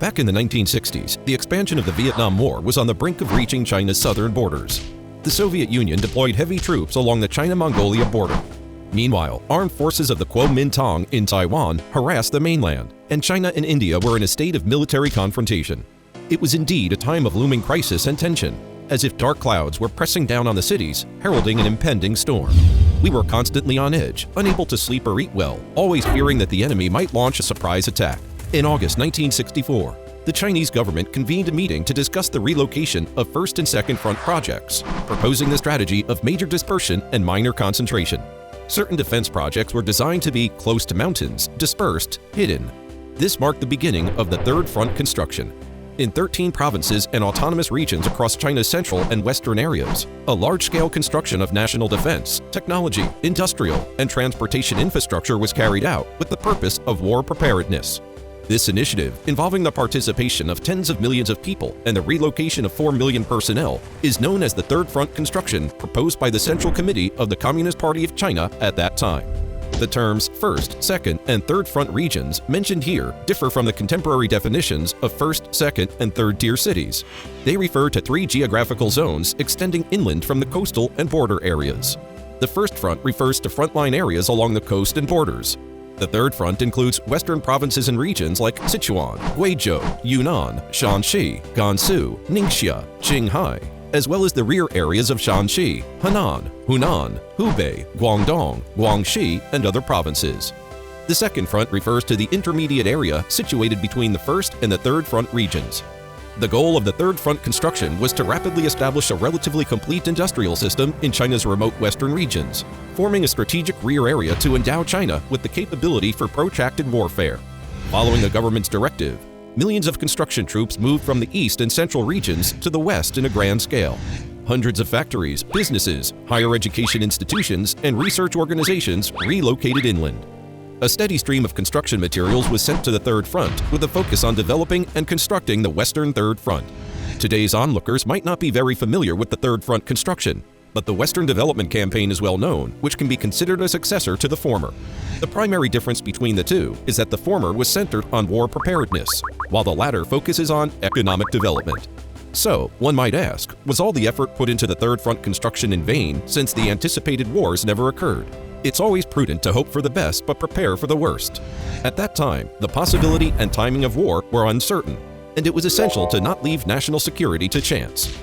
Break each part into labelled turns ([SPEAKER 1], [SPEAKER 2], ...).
[SPEAKER 1] Back in the 1960s, the expansion of the Vietnam War was on the brink of reaching China's southern borders. The Soviet Union deployed heavy troops along the China-Mongolia border. Meanwhile, armed forces of the Kuomintang in Taiwan harassed the mainland, and China and India were in a state of military confrontation. It was indeed a time of looming crisis and tension, as if dark clouds were pressing down on the cities, heralding an impending storm. We were constantly on edge, unable to sleep or eat well, always fearing that the enemy might launch a surprise attack. In August 1964, the Chinese government convened a meeting to discuss the relocation of First and Second Front projects, proposing the strategy of major dispersion and minor concentration. Certain defense projects were designed to be close to mountains, dispersed, hidden. This marked the beginning of the Third Front construction. In 13 provinces and autonomous regions across China's central and western areas, a large-scale construction of national defense, technology, industrial, and transportation infrastructure was carried out with the purpose of war preparedness. This initiative, involving the participation of tens of millions of people and the relocation of 4 million personnel, is known as the Third Front construction proposed by the Central Committee of the Communist Party of China at that time. The terms First, Second, and Third Front regions mentioned here differ from the contemporary definitions of First, Second, and Third-tier cities. They refer to 3 geographical zones extending inland from the coastal and border areas. The First Front refers to frontline areas along the coast and borders. The Third Front includes western provinces and regions like Sichuan, Guizhou, Yunnan, Shanxi, Gansu, Ningxia, Qinghai, as well as the rear areas of Shanxi, Henan, Hunan, Hubei, Guangdong, Guangxi, and other provinces. The Second Front refers to the intermediate area situated between the First and the Third Front regions. The goal of the Third Front construction was to rapidly establish a relatively complete industrial system in China's remote western regions, forming a strategic rear area to endow China with the capability for protracted warfare. Following the government's directive, millions of construction troops moved from the east and central regions to the west in a grand scale. Hundreds of factories, businesses, higher education institutions, and research organizations relocated inland. A steady stream of construction materials was sent to the Third Front with a focus on developing and constructing the Western Third Front. Today's onlookers might not be very familiar with the Third Front construction, but the Western Development Campaign is well known, which can be considered a successor to the former. The primary difference between the two is that the former was centered on war preparedness, while the latter focuses on economic development. So, one might ask, was all the effort put into the Third Front construction in vain since the anticipated wars never occurred? It's always prudent to hope for the best but prepare for the worst. At that time, the possibility and timing of war were uncertain, and it was essential to not leave national security to chance.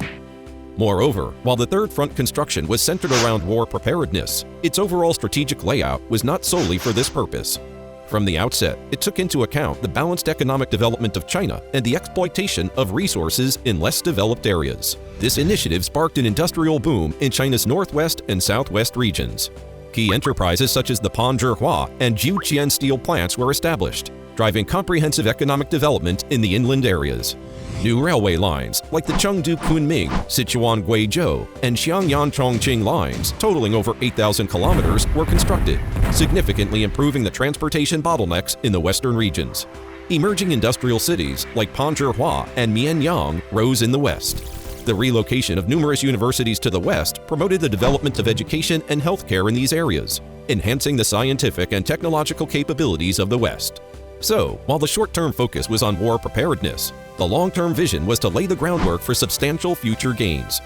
[SPEAKER 1] Moreover, while the Third Front construction was centered around war preparedness, its overall strategic layout was not solely for this purpose. From the outset, it took into account the balanced economic development of China and the exploitation of resources in less developed areas. This initiative sparked an industrial boom in China's northwest and southwest regions. Key enterprises such as the Panzhihua and Jiuqian steel plants were established, driving comprehensive economic development in the inland areas. New railway lines like the Chengdu-Kunming, Sichuan-Guizhou, and Xiangyan-Chongqing lines, totaling over 8,000 kilometers, were constructed, significantly improving the transportation bottlenecks in the western regions. Emerging industrial cities like Panzhihua and Mianyang rose in the west. The relocation of numerous universities to the west promoted the development of education and healthcare in these areas, enhancing the scientific and technological capabilities of the West. So, while the short-term focus was on war preparedness, the long-term vision was to lay the groundwork for substantial future gains.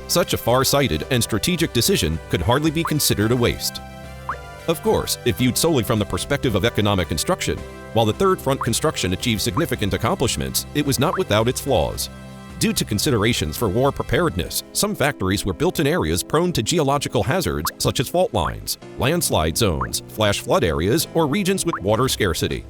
[SPEAKER 1] Such a far-sighted and strategic decision could hardly be considered a waste. Of course, if viewed solely from the perspective of economic construction, while the Third Front construction achieved significant accomplishments, it was not without its flaws. Due to considerations for war preparedness, some factories were built in areas prone to geological hazards such as fault lines, landslide zones, flash flood areas, or regions with water scarcity.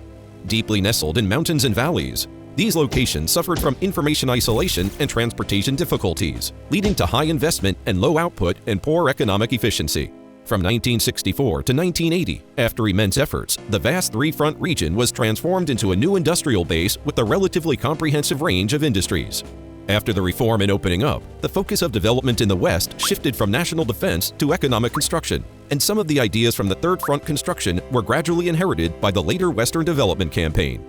[SPEAKER 1] Deeply nestled in mountains and valleys, these locations suffered from information isolation and transportation difficulties, leading to high investment and low output and poor economic efficiency. From 1964 to 1980, after immense efforts, the vast three-front region was transformed into a new industrial base with a relatively comprehensive range of industries. After the reform and opening up, the focus of development in the West shifted from national defense to economic construction, and some of the ideas from the Third Front construction were gradually inherited by the later Western Development Campaign.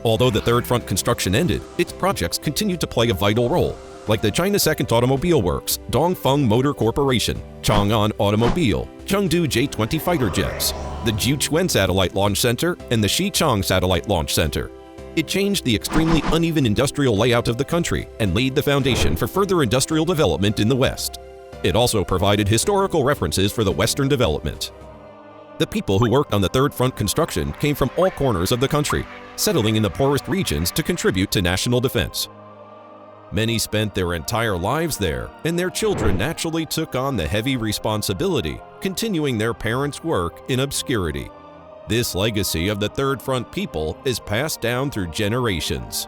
[SPEAKER 1] Although the Third Front construction ended, its projects continued to play a vital role, like the China Second Automobile Works, Dongfeng Motor Corporation, Chang'an Automobile, Chengdu J-20 fighter jets, the Jiuquan Satellite Launch Center, and the Xichang Satellite Launch Center. It changed the extremely uneven industrial layout of the country and laid the foundation for further industrial development in the West. It also provided historical references for the Western development. The people who worked on the Third Front construction came from all corners of the country, settling in the poorest regions to contribute to national defense. Many spent their entire lives there, and their children naturally took on the heavy responsibility, continuing their parents' work in obscurity. This legacy of the Third Front people is passed down through generations.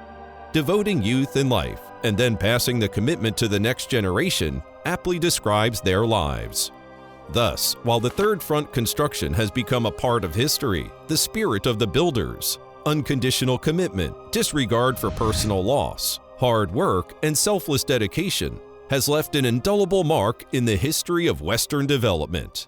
[SPEAKER 1] Devoting youth and life, and then passing the commitment to the next generation, aptly describes their lives. Thus, while the Third Front construction has become a part of history, the spirit of the builders, unconditional commitment, disregard for personal loss, hard work, and selfless dedication has left an indelible mark in the history of Western development.